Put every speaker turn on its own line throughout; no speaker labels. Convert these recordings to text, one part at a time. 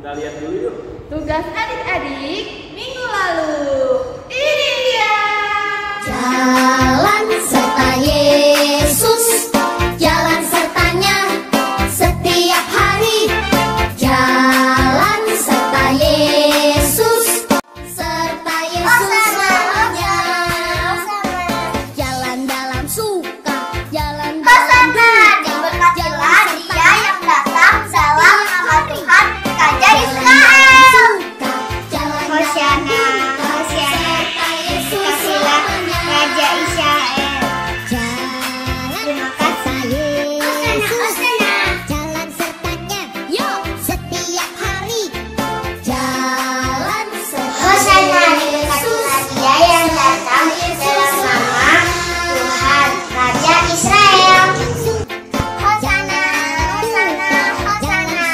Kita lihat dulu yuk.
Tugas adik-adik minggu lalu. Ini dia.
Jalan serta Yesus, jalan sertanya setiap hari. Jalan serta Yesus, serta Yesus selamanya. Jalan dalam suka, jalan dalam duka.
Diberkatilah dia yang datang dalam nama Tuhan Raja Israel. Hosiana, Hosiana, kasihlah Raja Israel. Terima kasih. Hosiana,
Jalan sertanya, yuk setiap hari. Jalan serta
Hosiana, diberkatilah dia yang datang dalam nama Tuhan Raja Israel. Hosiana, Hosiana, Hosiana.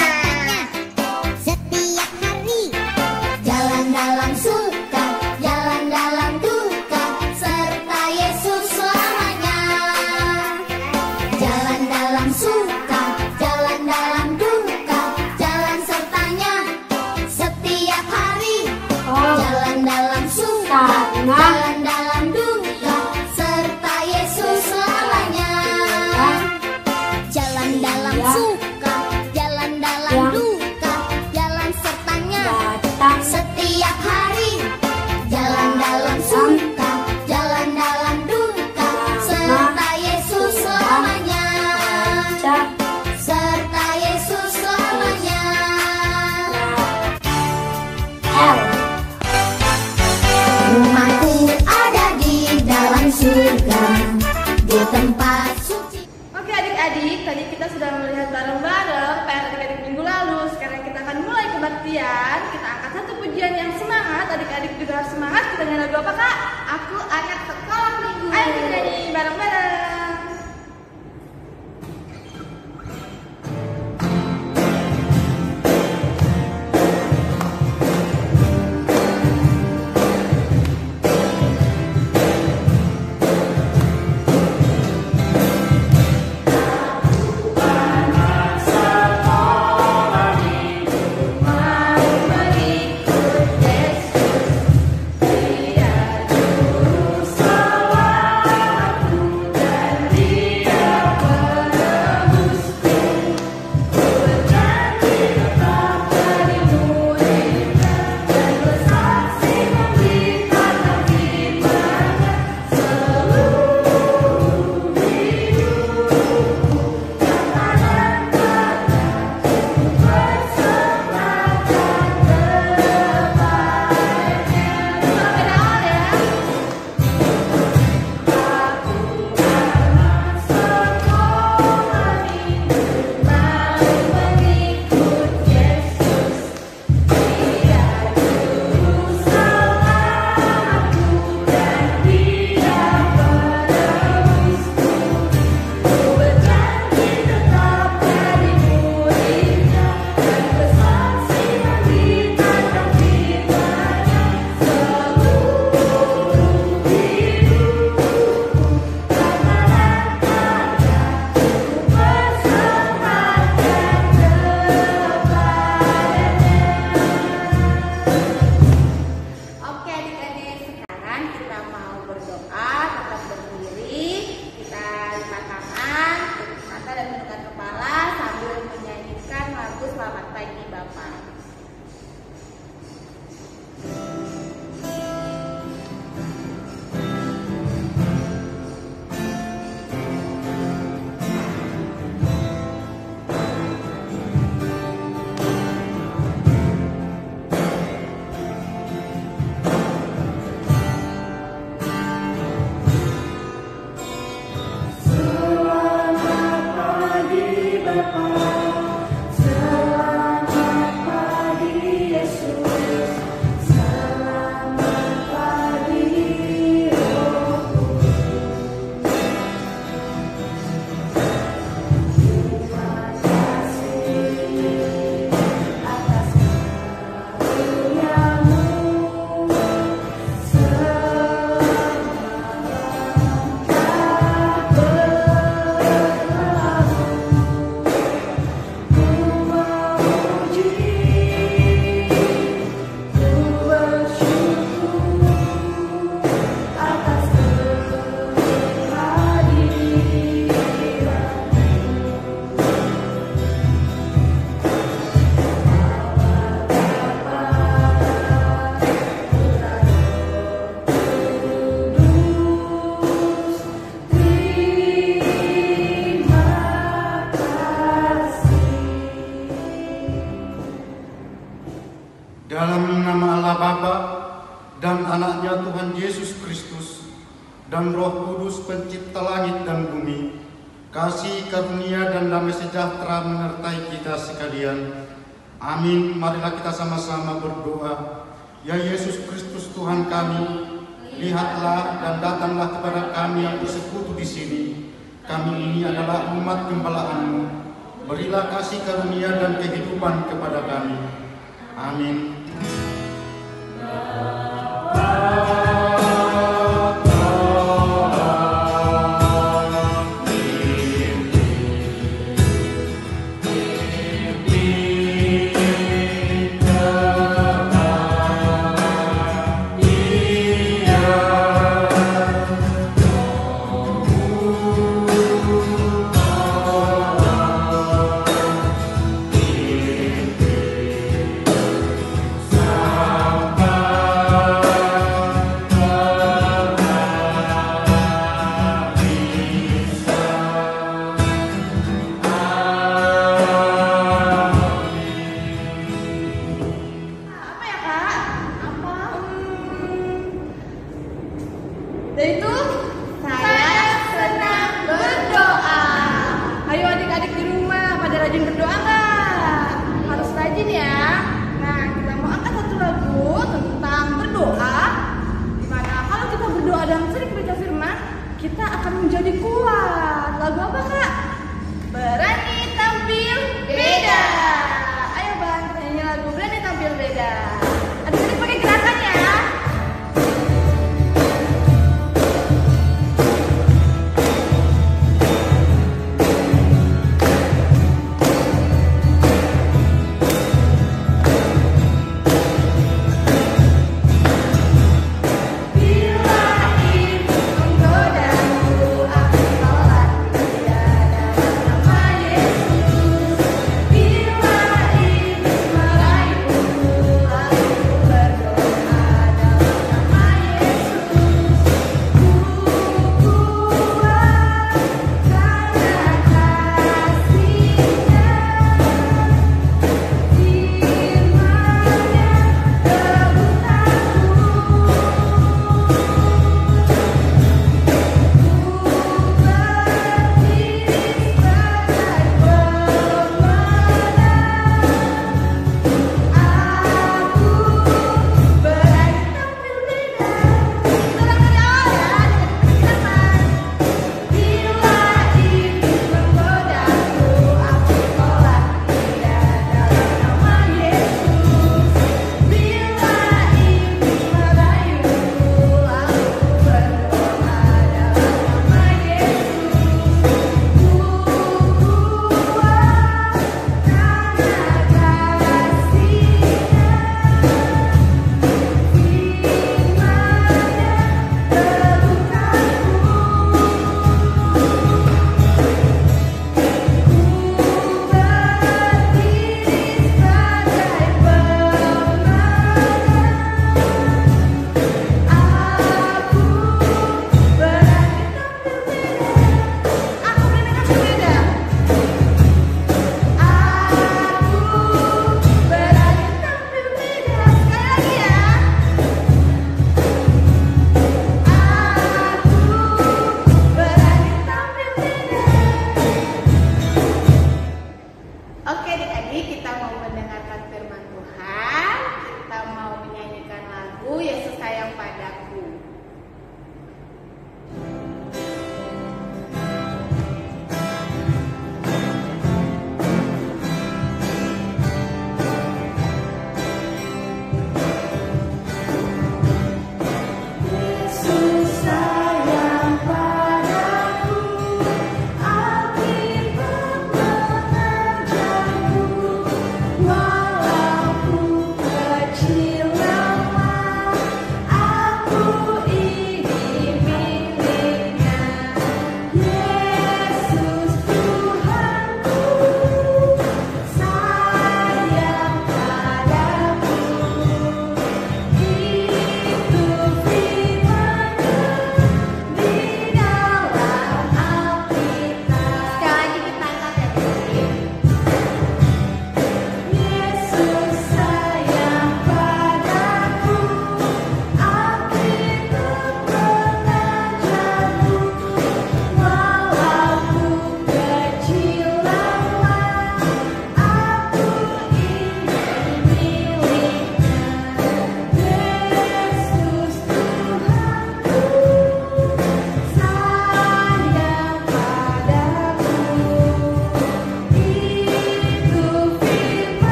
setiap hari. Jalan dalam suka, jalan dalam duka, serta Yesus selamanya. Jalan dalam suka, jalan dalam duka, jalan sertanya setiap hari. Jalan dalam suka, jalan dalam duka, serta Yesus selamanya. Jalan dalam suka, jalan dalam duka, jalan sertanya setiap hari. Jalan dalam suka, jalan dalam duka, serta Yesus selamanya. Serta Yesus selamanya. Rumahku ada di dalam surga, di tempat suci.
Oke adik-adik, tadi kita sudah melihat bareng-bareng PR adik-adik minggu lalu. Sekarang kita akan mulai kebaktian. Kita angkat satu pujian yang semangat. Adik-adik juga harus semangat. Kita nyanyi lagu apa kak? Aku anak sekolah minggu. Ayo kita nyanyi bareng-bareng.
dan Roh Kudus pencipta langit dan bumi, kasih karunia dan damai sejahtera menyertai kita sekalian. Amin. Marilah kita sama-sama berdoa. Ya Yesus Kristus Tuhan kami, lihatlah dan datanglah kepada kami yang bersekutu di sini. Kami ini adalah umat gembala-Mu. Berilah kasih karunia dan kehidupan kepada kami. Amin.
Sampai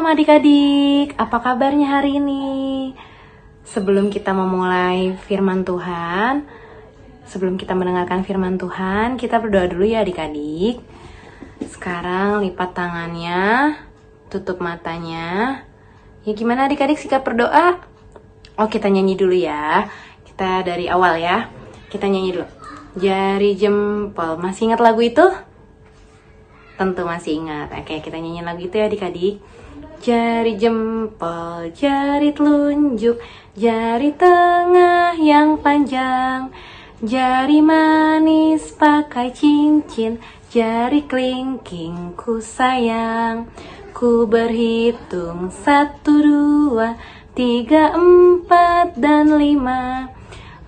adik-adik, apa kabarnya hari ini? Sebelum kita memulai firman Tuhan, sebelum kita mendengarkan firman Tuhan, kita berdoa dulu ya adik-adik. Sekarang lipat tangannya, tutup matanya. Ya gimana adik-adik sikap berdoa? Oh kita nyanyi dulu ya. Kita dari awal ya. Kita nyanyi dulu. Jari jempol, masih ingat lagu itu? Tentu masih ingat. Oke, kita nyanyi lagu itu ya adik-adik. Jari jempol, jari telunjuk, jari tengah yang panjang, jari manis pakai cincin, jari kelingking ku sayang. Ku berhitung 1, 2, 3, 4, dan 5.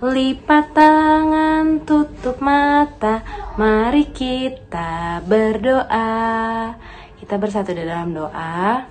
Lipat tangan, tutup mata, mari kita berdoa. Kita bersatu di dalam doa.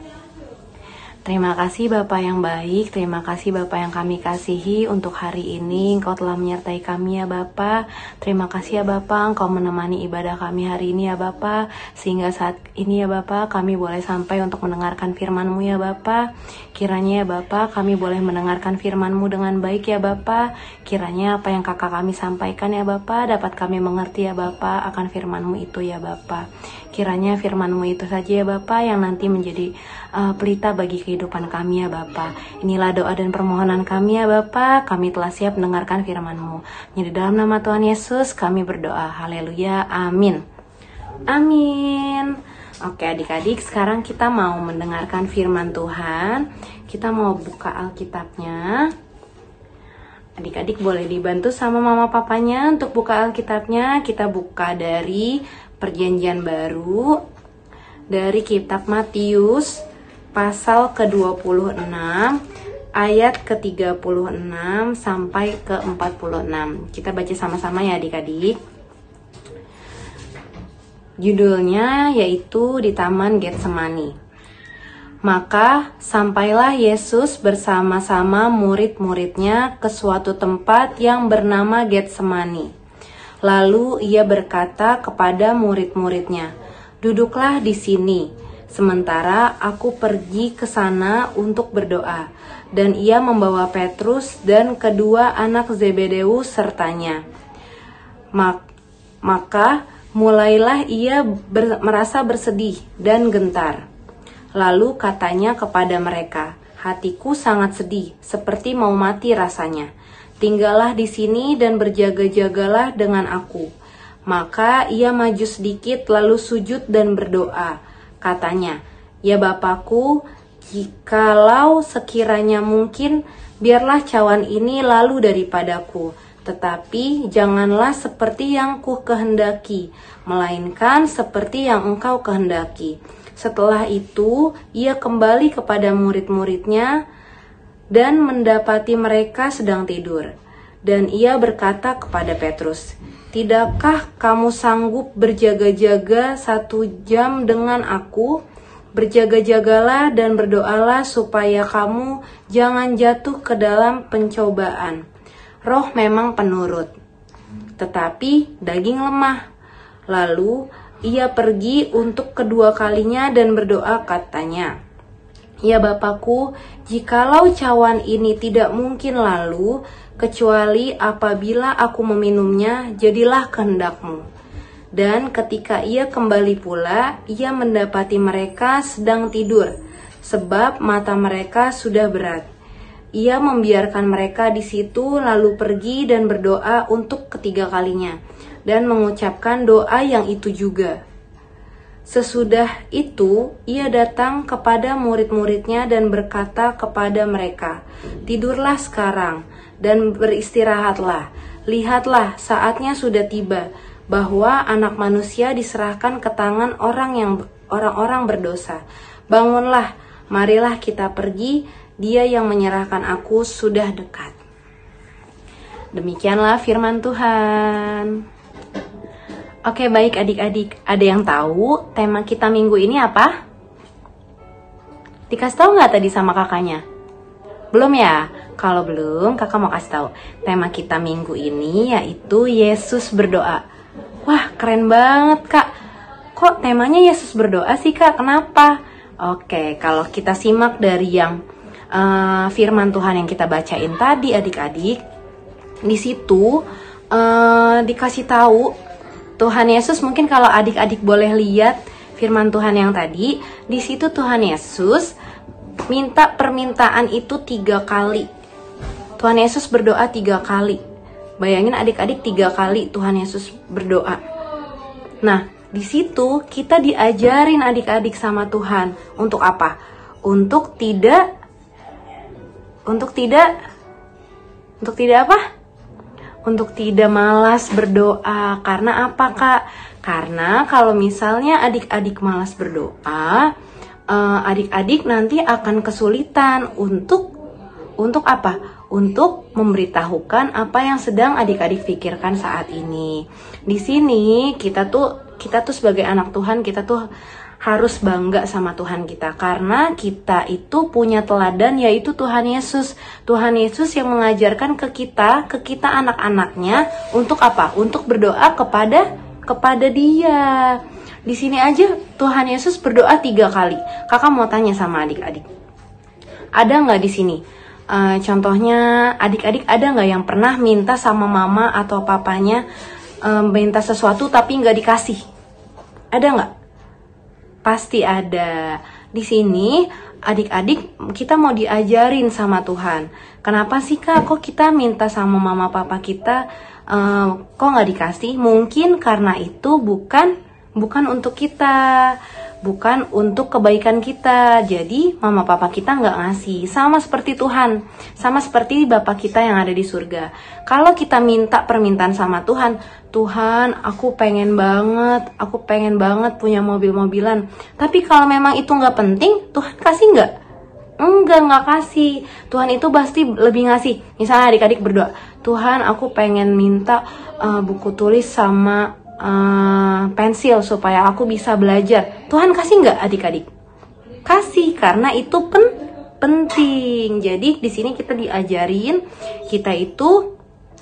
Terima kasih Bapak yang baik, terima kasih Bapak yang kami kasihi untuk hari ini. Engkau telah menyertai kami ya Bapak. Terima kasih ya Bapak, Engkau menemani ibadah kami hari ini ya Bapak. Sehingga saat ini ya Bapak, kami boleh sampai untuk mendengarkan firman-Mu ya Bapak. Kiranya ya Bapak, kami boleh mendengarkan firman-Mu dengan baik ya Bapak. Kiranya apa yang kakak kami sampaikan ya Bapak, dapat kami mengerti ya Bapak akan firman-Mu itu ya Bapak. Kiranya firman-Mu itu saja ya Bapak yang nanti menjadi pelita bagi kehidupan kami ya Bapak. Inilah doa dan permohonan kami ya Bapak. Kami telah siap mendengarkan firman-Mu. Di dalam nama Tuhan Yesus kami berdoa. Haleluya. Amin. Amin. Oke adik-adik, sekarang kita mau mendengarkan firman Tuhan. Kita mau buka Alkitabnya. Adik-adik boleh dibantu sama mama papanya untuk buka Alkitabnya. Kita buka dari Perjanjian Baru, dari kitab Matius pasal ke-26 ayat ke-36 sampai ke-46. Kita baca sama-sama ya adik-adik. Judulnya yaitu di Taman Getsemani. Maka sampailah Yesus bersama-sama murid-muridnya ke suatu tempat yang bernama Getsemani. Lalu ia berkata kepada murid-muridnya, "Duduklah di sini, sementara aku pergi ke sana untuk berdoa." Dan ia membawa Petrus dan kedua anak Zebedeus sertanya. Maka mulailah ia merasa bersedih dan gentar. Lalu katanya kepada mereka, "Hatiku sangat sedih, seperti mau mati rasanya. Tinggallah di sini dan berjaga-jagalah dengan aku." Maka ia maju sedikit lalu sujud dan berdoa. Katanya, "Ya Bapakku, jikalau sekiranya mungkin, biarlah cawan ini lalu daripadaku. Tetapi janganlah seperti yang ku kehendaki, melainkan seperti yang Engkau kehendaki." Setelah itu, ia kembali kepada murid-muridnya dan mendapati mereka sedang tidur. Dan ia berkata kepada Petrus, "Tidakkah kamu sanggup berjaga-jaga 1 jam dengan aku? Berjaga-jagalah dan berdoalah supaya kamu jangan jatuh ke dalam pencobaan. Roh memang penurut, tetapi daging lemah." Lalu ia pergi untuk kedua kalinya dan berdoa katanya, "Ya Bapakku, jikalau cawan ini tidak mungkin lalu, kecuali apabila aku meminumnya, jadilah kehendak-Mu." Dan ketika ia kembali pula, ia mendapati mereka sedang tidur, sebab mata mereka sudah berat. Ia membiarkan mereka di situ, lalu pergi dan berdoa untuk ketiga kalinya, dan mengucapkan doa yang itu juga. Sesudah itu, ia datang kepada murid-muridnya dan berkata kepada mereka, "Tidurlah sekarang dan beristirahatlah. Lihatlah, saatnya sudah tiba, bahwa Anak Manusia diserahkan ke tangan orang-orang berdosa. Bangunlah, marilah kita pergi, Dia yang menyerahkan aku sudah dekat." Demikianlah firman Tuhan. Oke, baik adik-adik, ada yang tahu tema kita minggu ini apa? Dikasih tahu nggak tadi sama kakaknya? Belum ya? Kalau belum, kakak mau kasih tahu. Tema kita minggu ini yaitu Yesus berdoa. Wah, keren banget kak. Kok temanya Yesus berdoa sih kak? Kenapa? Oke, kalau kita simak dari yang firman Tuhan yang kita bacain tadi adik-adik, di situ dikasih tahu Tuhan Yesus, mungkin kalau adik-adik boleh lihat firman Tuhan yang tadi, di situ Tuhan Yesus minta permintaan itu 3 kali. Tuhan Yesus berdoa 3 kali. Bayangin adik-adik 3 kali Tuhan Yesus berdoa. Nah, di situ kita diajarin adik-adik sama Tuhan untuk apa? Untuk tidak apa? Untuk tidak malas berdoa. Karena apa, Kak? Karena kalau misalnya adik-adik malas berdoa, adik-adik nanti akan kesulitan untuk apa? Untuk memberitahukan apa yang sedang adik-adik pikirkan saat ini. Di sini kita tuh sebagai anak Tuhan, kita tuh harus bangga sama Tuhan kita, karena kita itu punya teladan, yaitu Tuhan Yesus. Tuhan Yesus yang mengajarkan ke kita anak-anaknya untuk apa? Untuk berdoa kepada Dia. Di sini aja Tuhan Yesus berdoa 3 kali. Kakak mau tanya sama adik-adik, ada nggak di sini? Contohnya adik-adik ada nggak yang pernah minta sama mama atau papanya minta sesuatu tapi nggak dikasih? Ada nggak? Pasti ada. Di sini adik-adik kita mau diajarin sama Tuhan. Kenapa sih, Kak? Kok kita minta sama mama papa kita kok nggak dikasih? Mungkin karena itu bukan untuk kita, bukan untuk kebaikan kita. Jadi mama papa kita nggak ngasih. Sama seperti Tuhan, sama seperti Bapa kita yang ada di surga. Kalau kita minta permintaan sama Tuhan, Tuhan, aku pengen banget punya mobil-mobilan. Tapi kalau memang itu nggak penting, Tuhan kasih nggak? Nggak kasih. Tuhan itu pasti lebih ngasih. Misalnya adik-adik berdoa, Tuhan, aku pengen minta buku tulis sama pensil supaya aku bisa belajar. Tuhan kasih nggak adik-adik? Kasih, karena itu penting. Jadi di sini kita diajarin, kita itu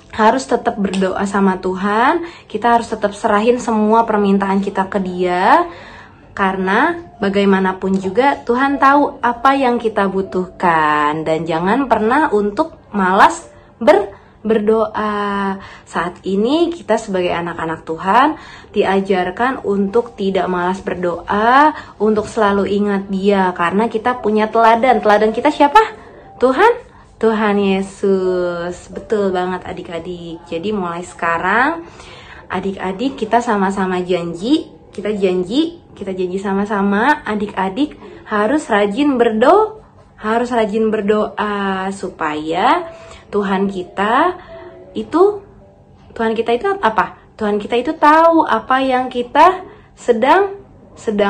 harus tetap berdoa sama Tuhan. Kita harus tetap serahin semua permintaan kita ke Dia, karena bagaimanapun juga Tuhan tahu apa yang kita butuhkan. Dan jangan pernah untuk malas berdoa. Saat ini kita sebagai anak-anak Tuhan diajarkan untuk tidak malas berdoa, untuk selalu ingat Dia, karena kita punya teladan. Teladan kita siapa? Tuhan Yesus. Betul banget adik-adik. Jadi mulai sekarang adik-adik kita sama-sama janji, kita janji sama-sama adik-adik harus rajin berdoa supaya Tuhan kita itu apa? Tuhan kita itu tahu apa yang kita sedang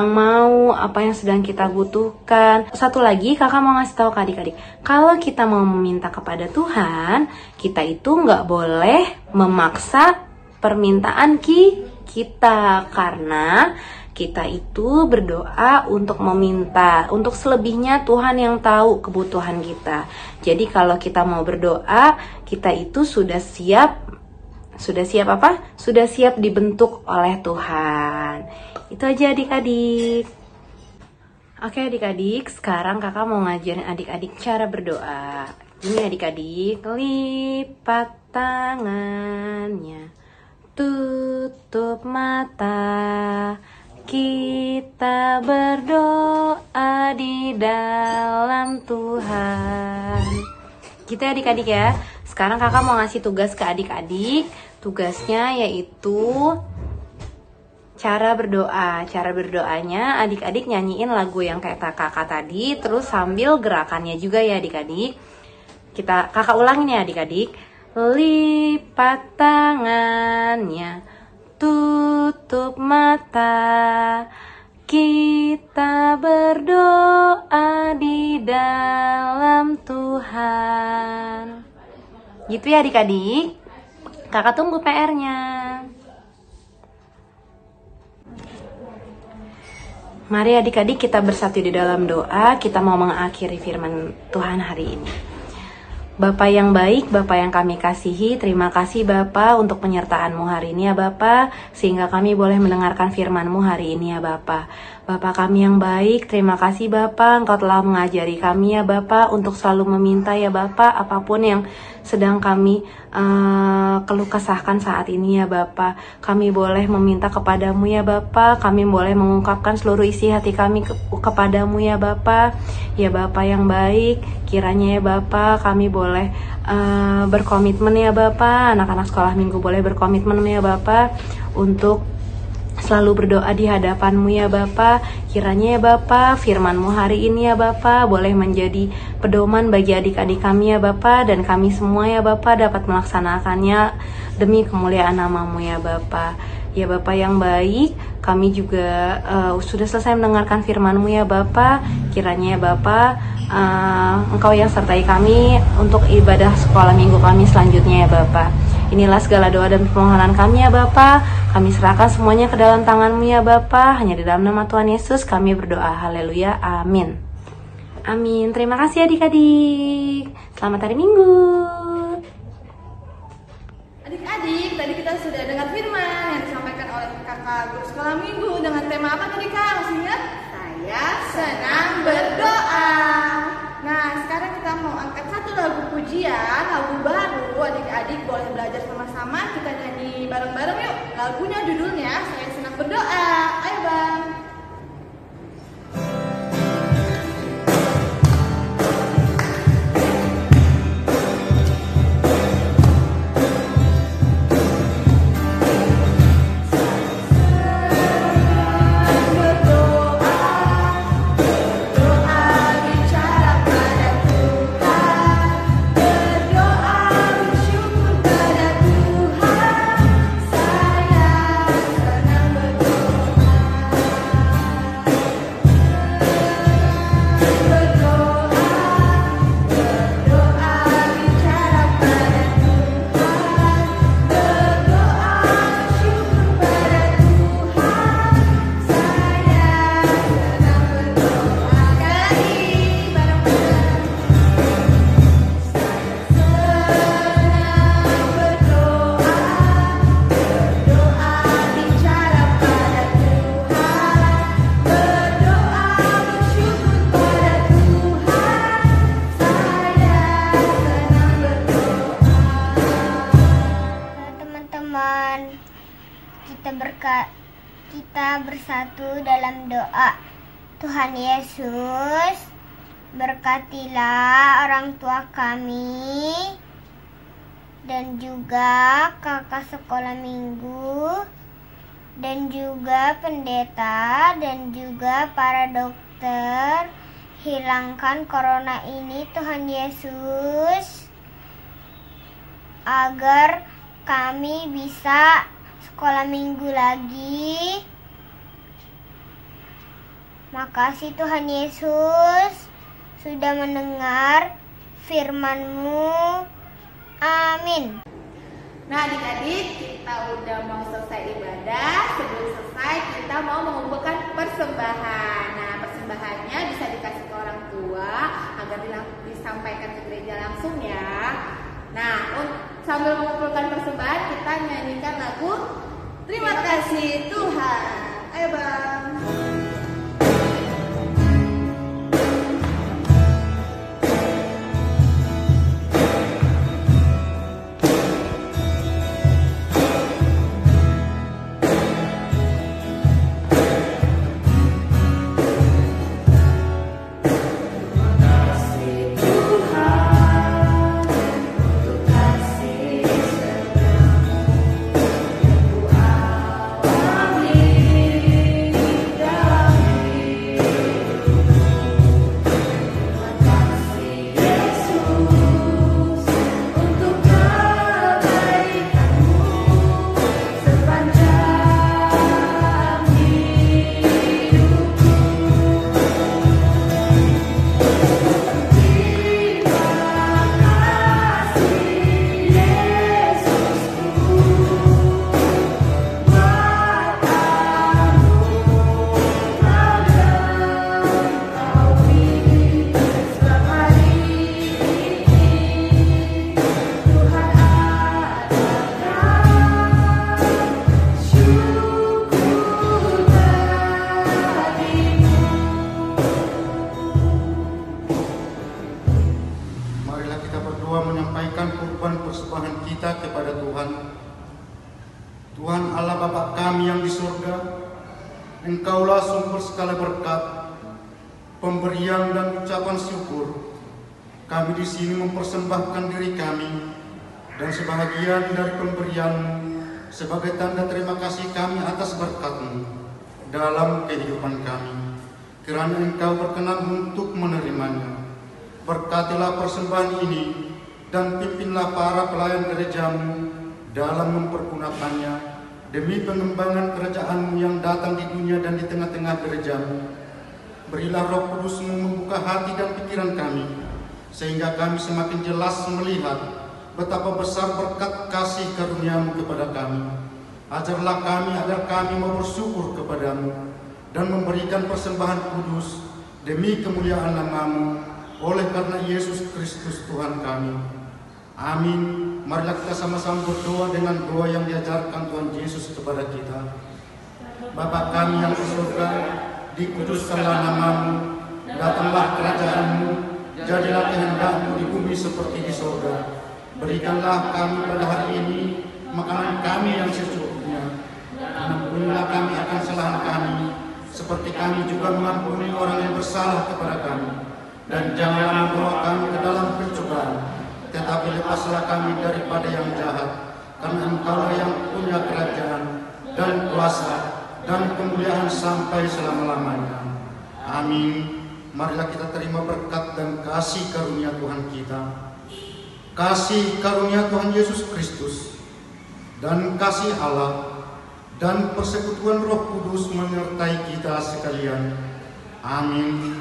mau, apa yang sedang kita butuhkan. Satu lagi kakak mau ngasih tahu ke adik-adik, kalau kita mau meminta kepada Tuhan, kita itu nggak boleh memaksa permintaan kita, karena kita itu berdoa untuk meminta. Untuk selebihnya Tuhan yang tahu kebutuhan kita. Jadi kalau kita mau berdoa, kita itu sudah siap apa? Sudah siap dibentuk oleh Tuhan. Itu aja adik-adik. Oke adik-adik, sekarang kakak mau ngajarin adik-adik cara berdoa. Ini adik-adik, lipat tangannya, tutup mata, kita berdoa di dalam Tuhan. Gitu ya adik-adik ya. Sekarang kakak mau ngasih tugas ke adik-adik. Tugasnya yaitu cara berdoa. Cara berdoanya adik-adik nyanyiin lagu yang kayak kakak tadi, terus sambil gerakannya juga ya adik-adik. Kakak ulangin ya adik-adik. Lipat tangannya, tutup mata, kita berdoa di dalam Tuhan. Gitu ya adik-adik. Kakak tunggu PR-nya. Mari adik-adik kita bersatu di dalam doa. Kita mau mengakhiri firman Tuhan hari ini. Bapa yang baik, Bapa yang kami kasihi, terima kasih Bapa untuk penyertaan-Mu hari ini ya Bapa, sehingga kami boleh mendengarkan firman-Mu hari ini ya Bapa. Bapa kami yang baik, terima kasih Bapa, Engkau telah mengajari kami ya Bapa untuk selalu meminta ya Bapa, apapun yang sedang kami keluh kesahkan saat ini ya Bapa. Kami boleh meminta kepadamu ya Bapa, kami boleh mengungkapkan seluruh isi hati kami kepadamu ya Bapa. Ya Bapa yang baik, kiranya ya Bapa kami boleh berkomitmen ya Bapa, anak-anak sekolah minggu boleh berkomitmen ya Bapa untuk selalu berdoa di hadapan-Mu ya Bapa. Kiranya ya Bapa, firman-Mu hari ini ya Bapa boleh menjadi pedoman bagi adik-adik kami ya Bapa, dan kami semua ya Bapa dapat melaksanakannya demi kemuliaan nama-Mu ya Bapa. Ya Bapa yang baik, kami juga sudah selesai mendengarkan firman-Mu ya Bapa. Kiranya ya Bapa, Engkau yang sertai kami untuk ibadah sekolah minggu kami selanjutnya ya Bapa. Inilah segala doa dan permohonan kami ya Bapa. Kami serahkan semuanya ke dalam tangan-Mu ya Bapa. Hanya di dalam nama Tuhan Yesus kami berdoa. Haleluya. Amin. Amin. Terima kasih adik-adik. Selamat hari Minggu.
Adik-adik, tadi kita sudah dengar firman yang disampaikan oleh kakak grup sekolah minggu dengan tema apa tadi Kak? Masih ingat? Saya senang berdoa. Nah, sekarang kita mau angkat satu lagu pujian, lagu baru. Adik-adik boleh belajar sama-sama, kita nyanyi bareng-bareng yuk. Lagunya judulnya Saya Senang Berdoa. Ayo Bang.
Kita bersatu dalam doa. Tuhan Yesus, berkatilah orang tua kami dan juga kakak sekolah minggu dan juga pendeta dan juga para dokter. Hilangkan corona ini Tuhan Yesus, agar kami bisa sekolah minggu lagi. Makasih Tuhan Yesus sudah mendengar firman-Mu. Amin.
Nah adik-adik, kita udah mau selesai ibadah. Sebelum selesai kita mau mengumpulkan persembahan. Nah persembahannya bisa dikasih ke orang tua agar disampaikan ke gereja langsung ya. Nah sambil mengumpulkan persembahan kita nyanyikan lagu Terima Kasih Tuhan. Ayo Bang.
Doa
menunaikan kurban persembahan kita kepada Tuhan. Tuhan Allah Bapa kami yang di surga, Engkaulah sumber segala berkat, pemberian dan ucapan syukur. Kami di sini mempersembahkan diri kami dan sebahagian dari pemberian-Mu sebagai tanda terima kasih kami atas berkat-Mu dalam kehidupan kami. Kiranya Engkau berkenan untuk menerimanya. Berkatilah persembahan ini dan pimpinlah para pelayan gereja-Mu dalam mempergunakannya demi pengembangan kerajaan-Mu yang datang di dunia dan di tengah-tengah gereja-Mu. Berilah Roh Kudus-Mu membuka hati dan pikiran kami, sehingga kami semakin jelas melihat betapa besar berkat kasih karunia-Mu kepada kami. Ajarlah kami agar kami mau bersyukur kepada-Mu dan memberikan persembahan kudus demi kemuliaan nama-Mu oleh karena Yesus Kristus Tuhan kami. Amin. Marilah kita sama-sama berdoa dengan doa yang diajarkan Tuhan Yesus kepada kita. Bapa kami yang di surga, dikuduskanlah nama-Mu, datanglah kerajaan-Mu, jadilah kehendak-Mu di bumi seperti di surga. Berikanlah kami pada hari ini makanan kami yang secukupnya. Ampunilah kami akan kesalahan kami, seperti kami juga mengampuni orang yang bersalah kepada kami. Dan janganlah membawa kami ke dalam pencobaan, tetapi lepaslah kami daripada yang jahat. Karena Engkaulah yang punya kerajaan dan kuasa dan kemuliaan sampai selama-lamanya. Amin. Marilah kita terima berkat dan kasih karunia Tuhan kita. Kasih karunia Tuhan Yesus Kristus dan kasih Allah dan persekutuan Roh Kudus menyertai kita sekalian. Amin.